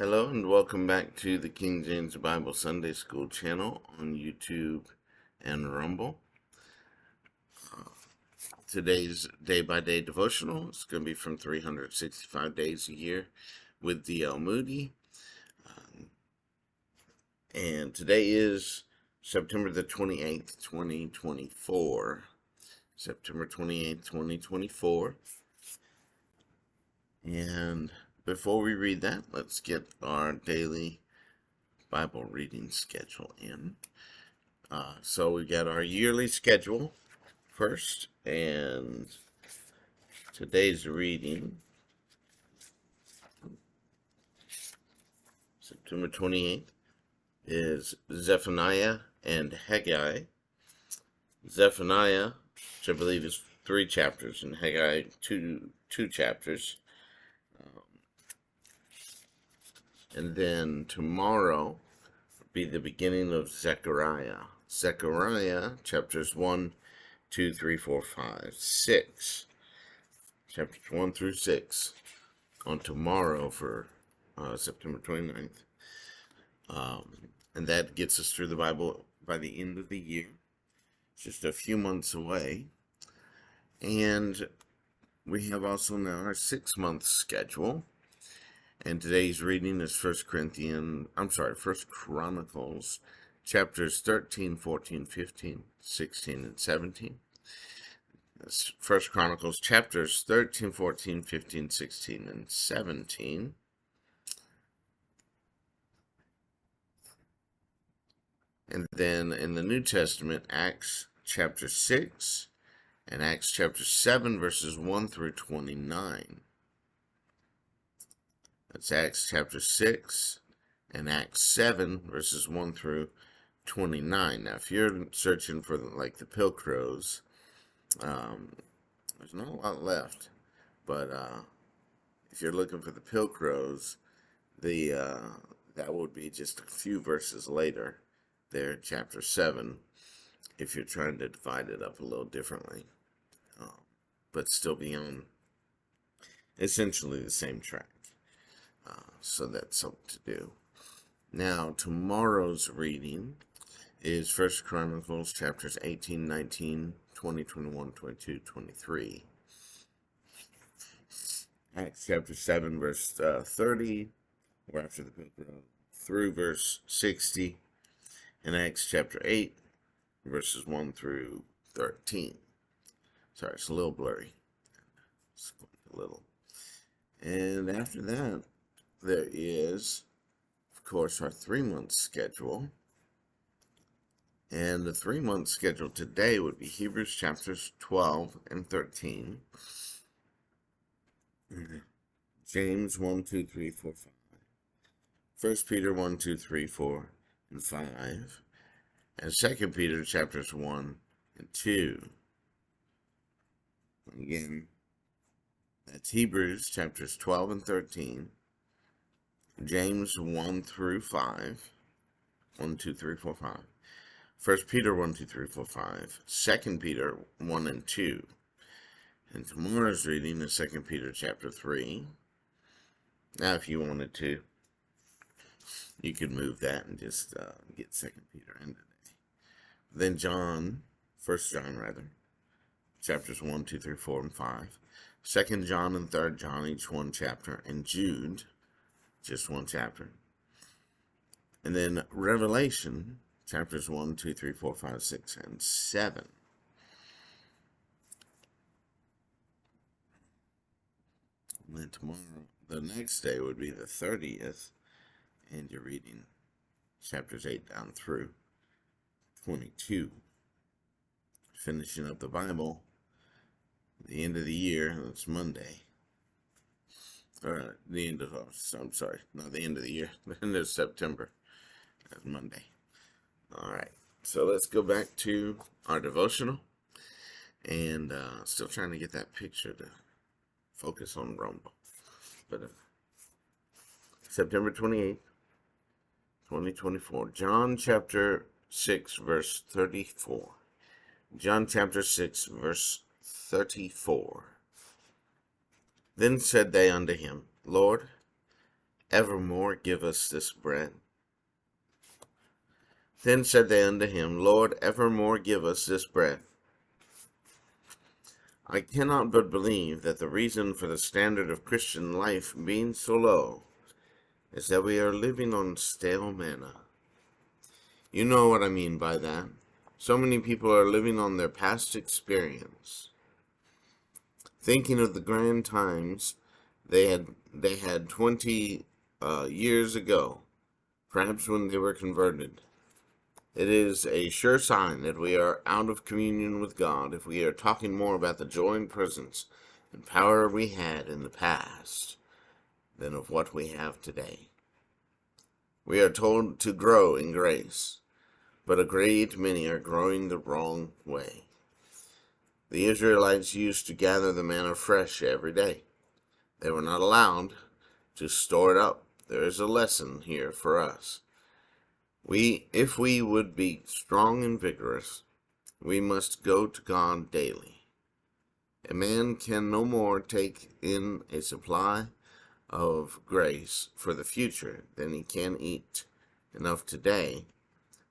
Hello and welcome back to the King James Bible Sunday School channel on YouTube and Rumble. Today's day-by-day devotional is going to be from 365 Days a Year with D.L. Moody. And today is September the 28th, 2024. September 28th, 2024. And before we read that, let's get our daily Bible reading schedule in. So we got our yearly schedule first, and today's reading, September 28th, is Zephaniah and Haggai. Zephaniah, which I believe is 3 chapters, and Haggai, two chapters. And then tomorrow will be the beginning of Zechariah. Zechariah, chapters 1, 2, 3, 4, 5, 6. Chapters 1 through 6 on tomorrow for September 29th. And that gets us through the Bible by the end of the year. It's just a few months away. And we have also now our 6-month schedule. And today's reading is 1 Chronicles, chapters 13, 14, 15, 16, and 17. That's 1 Chronicles, chapters 13, 14, 15, 16, and 17. And then in the New Testament, Acts chapter 6 and Acts chapter 7, verses 1 through 29. That's Acts chapter 6 and Acts 7, verses 1 through 29. Now, if you're searching for the Pilcrows, there's not a lot left. But if you're looking for the Pilcrows, that would be just a few verses later there, chapter 7, if you're trying to divide it up a little differently. But still be on essentially the same track. So that's something to do. Now, tomorrow's reading is 1 Chronicles chapters 18, 19, 20, 21, 22, 23. Acts chapter 7, verse 30, or after the pilgrim, through verse 60. And Acts chapter 8, verses 1 through 13. Sorry, it's a little blurry. A little. And after that, there is, of course, our 3-month schedule. And the 3-month schedule today would be Hebrews chapters 12 and 13. James 1, 2, 3, 4, 5. 1 Peter 1, 2, 3, 4, and 5. And 2 Peter chapters 1 and 2. Again, that's Hebrews chapters 12 and 13. James 1 through 5. 1, 2, 3, 4, 5. 1 Peter 1, 2, 3, 4, 5. 2 Peter 1 and 2. And tomorrow's reading is 2 Peter chapter 3. Now, if you wanted to, you could move that and just get 2 Peter in today. Then 1 John rather, chapters 1, 2, 3, 4, and 5. 2 John and 3 John, each one chapter. And Jude, just one chapter. And then Revelation, chapters 1, 2, 3, 4, 5, 6, and 7. And then tomorrow, the next day would be the 30th, and you're reading chapters 8 down through 22. Finishing up the Bible, the end of the year, it's Monday. Or the end of, I'm sorry, not the end of the year, the end of September. That's Monday. All right, so let's go back to our devotional. And still trying to get that picture to focus on Rumble. But September 28th, 2024. John chapter 6, verse 34. John chapter 6, verse 34. Then said they unto him, Lord, evermore give us this bread? Then said they unto him, Lord, evermore give us this bread. I cannot but believe that the reason for the standard of Christian life being so low is that we are living on stale manna. You know what I mean by that. So many people are living on their past experience, thinking of the grand times they had 20 years ago, perhaps when they were converted. It is a sure sign that we are out of communion with God if we are talking more about the joy and presence and power we had in the past than of what we have today. We are told to grow in grace, but a great many are growing the wrong way. The Israelites used to gather the manna fresh every day. They were not allowed to store it up. There is a lesson here for us. If we would be strong and vigorous, we must go to God daily. A man can no more take in a supply of grace for the future than he can eat enough today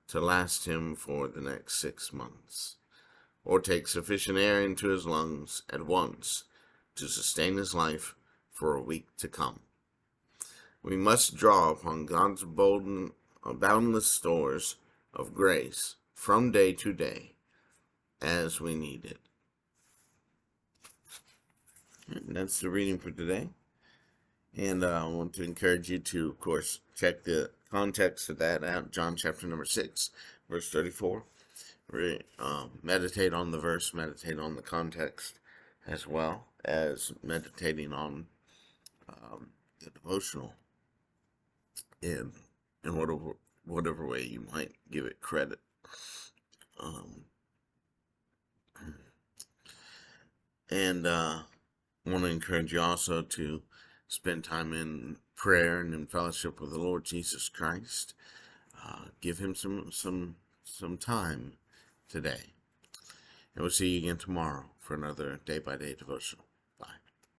to last him for the next 6 months, or take sufficient air into his lungs at once to sustain his life for a week to come. We must draw upon God's boundless stores of grace from day to day as we need it. And that's the reading for today. And I want to encourage you to, of course, check the context of that out. John chapter number 6, verse 34. Meditate on the verse, meditate on the context, as well as meditating on the devotional in whatever way you might give it credit. And I want to encourage you also to spend time in prayer and in fellowship with the Lord Jesus Christ. Give him some time today. And we'll see you again tomorrow for another day-by-day devotional.